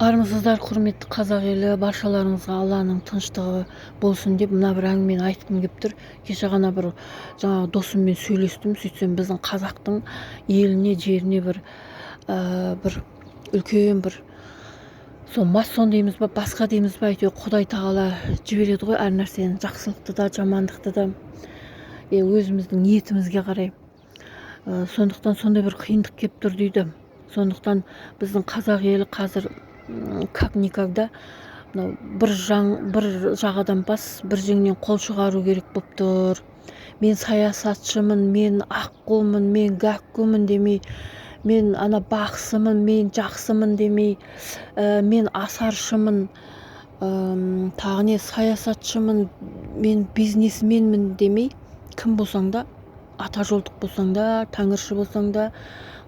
Армысыздар, құрметті қазақ елі, баршаларыңызға Алланың тыныштығы болсын деп мына бір әңгімені айтқым келіп тұр. Кеше ғана бір жаңағы досыммен сөйлестім. Сөйтсем біздің қазақтың еліне, жеріне бір үлкен бір сол масон дейміз ба, басқа дейміз ба, әйтеуір Құдай тағала жібереді ғой әр нәрсені, жақсылықты да, жамандықты да, өзіміздің ниетімізге қарай. Сондықтан сондай бір қиындық келіп тұр дейді. Сондықтан біздің қазақ елі қазір как никогда бір жағадан бас, бір жеңнен қол шығару керек болып тұр. Мен саясатшымын, мен аққумын, мен гәккумын демей, мен ана бақсымын, мен жақсымын демей, мен асаршымын, тағы не саясатшымын, мен бизнесменмін демей, кім болсаң да, ата жолдық болсаң да, тәңірші болсаң да,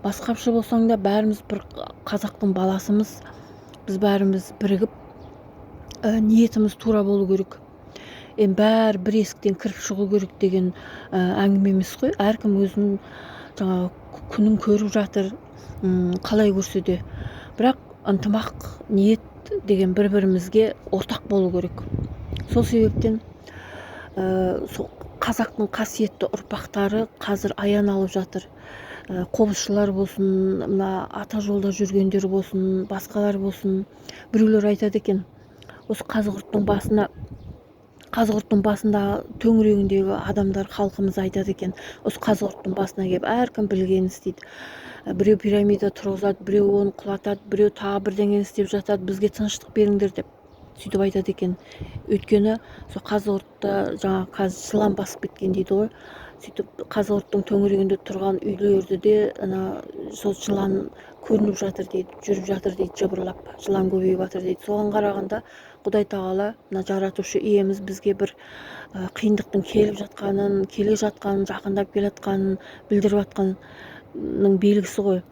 басқапшы болсаң да, бәріміз бір қазақтың баласымыз. Біз бәріміз бірігіп, ниетіміз тура болу керек. Бәрі бір есіктен кіріп шығу керек деген әңгіме емес қой. Әркім өзінің жаңағы күнін көріп жатыр, қалай көрсе де. Бірақ ынтымақ, ниет деген бір-бірімізге ортақ болу керек. Сол себептен қазақтың қасиетті ұрпақтары қазір аян алып жатыр. Қобызшылар болсын, мына ата жолда жүргендер болсын, басқалар болсын, біреулер айтады екен, осы қазығұрттың басында төңірегіндегі адамдар, халқымыз айтады екен, осы қазығұрттың басына келіп әркім білгенін істейді. Біреу пирамида тұрғызады, біреу оны құлатады, біреу тағы бірдеңені істеп жатады, бізге тыныштық беріңдер деп сөйтіп айтады екен. Өйткені сол қазығұртта жаңа қазір жылан басып кеткен дейді ғой. Сөйтіп қазығұрттың төңірегінде тұрған үйлерді де сол жылан көрініп жатыр дейді, жүріп жатыр дейді, жыбырлап, жылан көбейіп жатыр дейді. Соған қарағанда Құдай тағала, мына жаратушы иеміз бізге бір қиындықтың келе жатқанын, жақындап келе жатқанын білдіріп жатқанның белгісі ғой.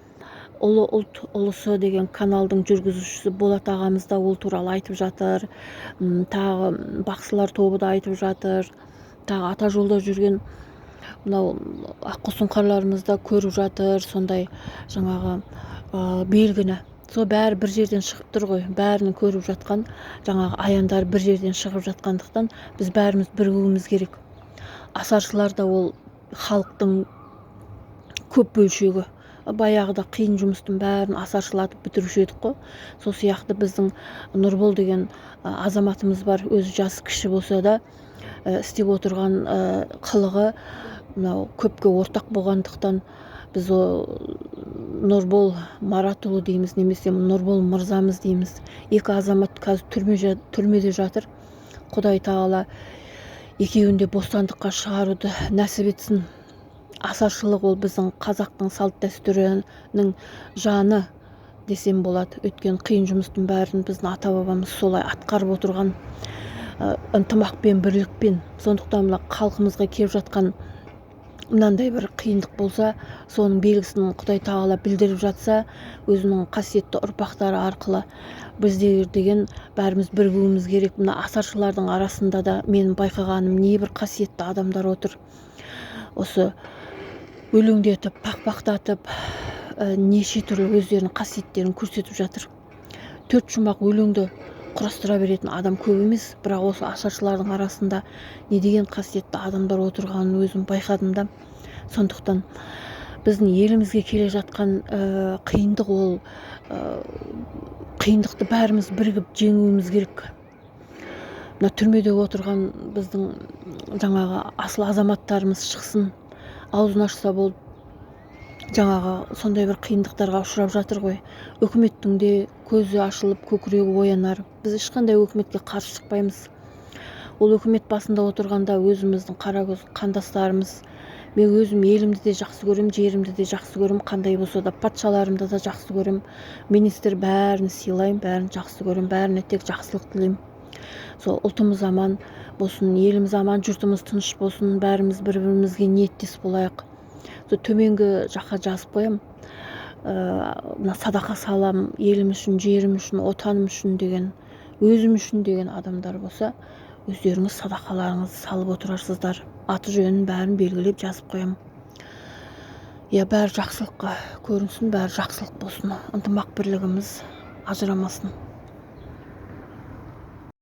Ұлы ұлт ұлысы деген каналдың жүргізушісі Болат ағамыз да ол туралы айтып жатыр. Тағы бақсылар тобы да айтып жатыр. Тағы ата жолда жүрген мынау аққу сұңқарларымыз да көріп жатыр сондай жаңағы белгіні. Сол бәрі бір жерден шығып тұр ғой. Бәрінің көріп жатқан жаңағы аяндар бір жерден шығып жатқандықтан біз бәріміз бірігуіміз керек. Асаршылар да ол халықтың көп бөлшегі. Баяғыда қиын жұмыстың бәрін асаршылатып бітіруші едік қой. Сол сияқты біздің Нұрбол деген азаматымыз бар. Өзі жасы кіші болса да істеп отырған қылығы мынау көпке ортақ болғандықтан біз Нұрбол Маратұлы дейміз, немесе Нұрбол мырзамыз дейміз. Екі азамат қазір түрмеде жатыр. Құдай тағала екеуін де бостандыққа шығаруды нәсіп етсін. Асаршылық ол біздің қазақтың салт дәстүрінің жаны десем болады. Өткен қиын жұмыстың бәрін біздің ата бабамыз солай атқарып отырған ынтымақпен, бірлікпен. Сондықтан мына халқымызға келіп жатқан мынандай бір қиындық болса, соның белгісін Құдай тағала білдіріп жатса, өзінің қасиетті ұрпақтары арқылы біздер деген бәріміз бірігуіміз керек. Мына асаршылардың арасында да менің байқағаным небір қасиетті адамдар отыр. Осы өлеңдетіп, пақпақтатып, неше түрлі өздерінің қасиеттерін көрсетіп жатыр. 4 жұмақ өлеңді құрастыра беретін адам көп емес, бірақ осы асаршылардың арасында не деген қасиетті адамдар отырғанын өзім байқадым да. Сондықтан біздің елімізге келе жатқан қиындық, ол қиындықты бәріміз бірігіп жеңуіміз керек. Мына түрмеде отырған біздің жаңағы асыл азаматтарымыз шықсын, аузын ашса болды. Жаңағы сондай бір қиындықтарға ұшырап жатыр ғой. Үкіметтің де көзі ашылып, көкірегі оянар. Біз ешқандай өкіметке қарсы шықпаймыз. Ол өкімет басында отырғанда өзіміздің қаракөз қандастарымыз. Мен өзім елімді де жақсы көрем, жерімді де жақсы көрем, қандай болса да патшаларымды да жақсы көрем. Министр бәрін сыйлаймын, бәрін жақсы көрем, бәріне тек жақсылық тілеймін. Сол ұлтымыз аман болсын, еліміз аман, жұртымыз тыныш болсын, бәріміз бір-бірімізге ниеттес болайық. Төменгі жаққа жазып қоям, садақа салам, елім үшін, жерім үшін, отаным үшін деген, өзім үшін деген адамдар болса, өздеріңіз садақаларыңызды салып отырарсыздар. Аты жөнін бәрін белгілеп жазып қоям. Бәрі жақсылыққа көрінсін, бәрі жақсылық болсын. Ынтымақ бірлігіміз ажырамасын.